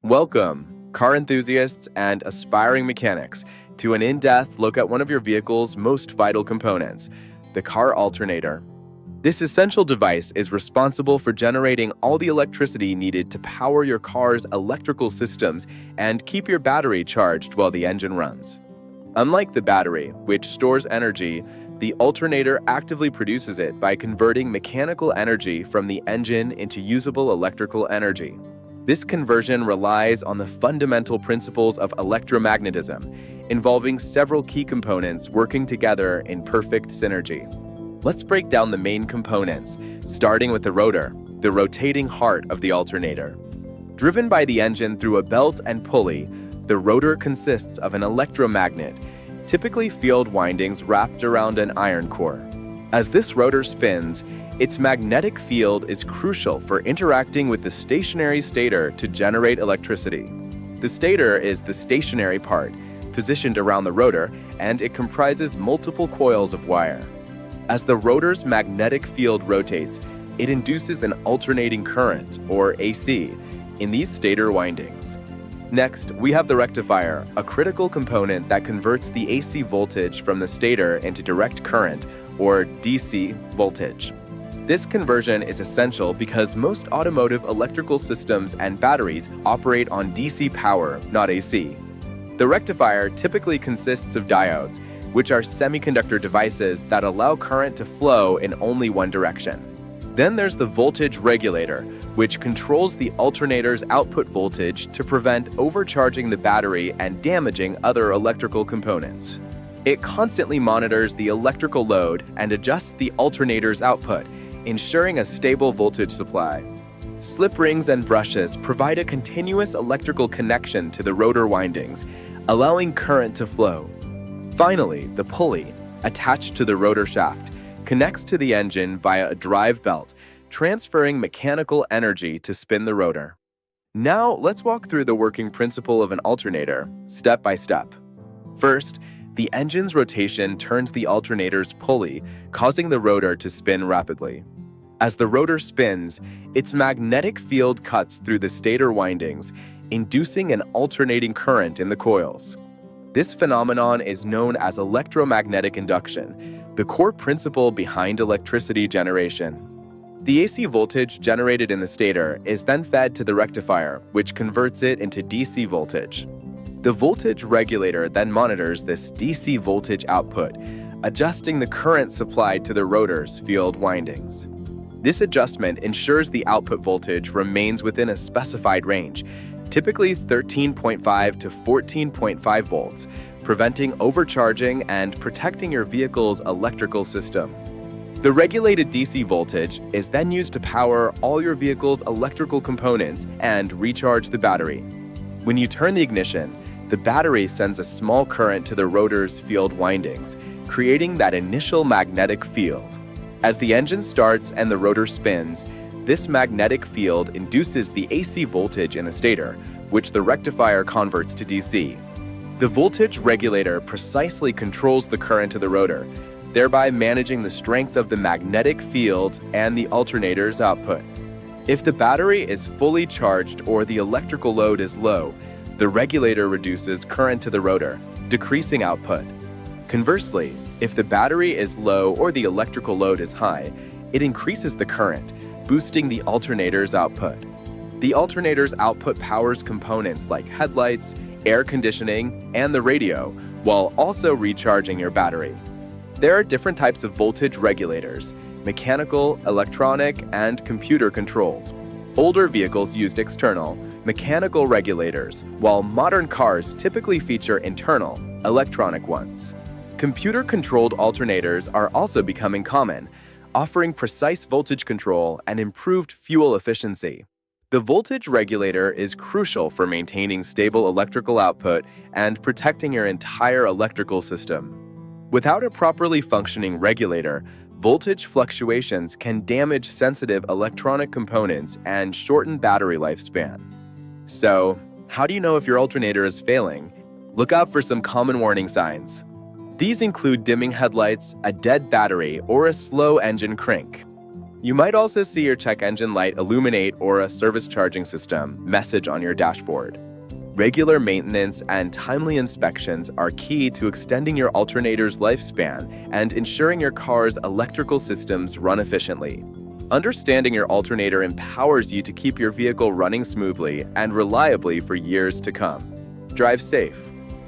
Welcome, car enthusiasts and aspiring mechanics, to an in-depth look at one of your vehicle's most vital components, the car alternator. This essential device is responsible for generating all the electricity needed to power your car's electrical systems and keep your battery charged while the engine runs. Unlike the battery, which stores energy, the alternator actively produces it by converting mechanical energy from the engine into usable electrical energy. This conversion relies on the fundamental principles of electromagnetism, involving several key components working together in perfect synergy. Let's break down the main components, starting with the rotor, the rotating heart of the alternator. Driven by the engine through a belt and pulley, the rotor consists of an electromagnet, typically field windings wrapped around an iron core. As this rotor spins, its magnetic field is crucial for interacting with the stationary stator to generate electricity. The stator is the stationary part, positioned around the rotor, and it comprises multiple coils of wire. As the rotor's magnetic field rotates, it induces an alternating current, or AC, in these stator windings. Next, we have the rectifier, a critical component that converts the AC voltage from the stator into direct current, or DC voltage. This conversion is essential because most automotive electrical systems and batteries operate on DC power, not AC. The rectifier typically consists of diodes, which are semiconductor devices that allow current to flow in only one direction. Then there's the voltage regulator, which controls the alternator's output voltage to prevent overcharging the battery and damaging other electrical components. It constantly monitors the electrical load and adjusts the alternator's output, ensuring a stable voltage supply. Slip rings and brushes provide a continuous electrical connection to the rotor windings, allowing current to flow. Finally, the pulley, attached to the rotor shaft, connects to the engine via a drive belt, transferring mechanical energy to spin the rotor. Now, let's walk through the working principle of an alternator, step by step. First, the engine's rotation turns the alternator's pulley, causing the rotor to spin rapidly. As the rotor spins, its magnetic field cuts through the stator windings, inducing an alternating current in the coils. This phenomenon is known as electromagnetic induction, the core principle behind electricity generation. The AC voltage generated in the stator is then fed to the rectifier, which converts it into DC voltage. The voltage regulator then monitors this DC voltage output, adjusting the current supplied to the rotor's field windings. This adjustment ensures the output voltage remains within a specified range, typically 13.5 to 14.5 volts, preventing overcharging and protecting your vehicle's electrical system. The regulated DC voltage is then used to power all your vehicle's electrical components and recharge the battery. When you turn the ignition, the battery sends a small current to the rotor's field windings, creating that initial magnetic field. As the engine starts and the rotor spins, this magnetic field induces the AC voltage in the stator, which the rectifier converts to DC. The voltage regulator precisely controls the current to the rotor, thereby managing the strength of the magnetic field and the alternator's output. If the battery is fully charged or the electrical load is low, the regulator reduces current to the rotor, decreasing output. Conversely, if the battery is low or the electrical load is high, it increases the current, boosting the alternator's output. The alternator's output powers components like headlights, air conditioning, and the radio, while also recharging your battery. There are different types of voltage regulators: mechanical, electronic, and computer-controlled. Older vehicles used external, mechanical regulators, while modern cars typically feature internal, electronic ones. Computer-controlled alternators are also becoming common, offering precise voltage control and improved fuel efficiency. The voltage regulator is crucial for maintaining stable electrical output and protecting your entire electrical system. Without a properly functioning regulator, voltage fluctuations can damage sensitive electronic components and shorten battery lifespan. So, how do you know if your alternator is failing? Look out for some common warning signs. These include dimming headlights, a dead battery, or a slow engine crank. You might also see your check engine light illuminate or a service charging system message on your dashboard. Regular maintenance and timely inspections are key to extending your alternator's lifespan and ensuring your car's electrical systems run efficiently. Understanding your alternator empowers you to keep your vehicle running smoothly and reliably for years to come. Drive safe.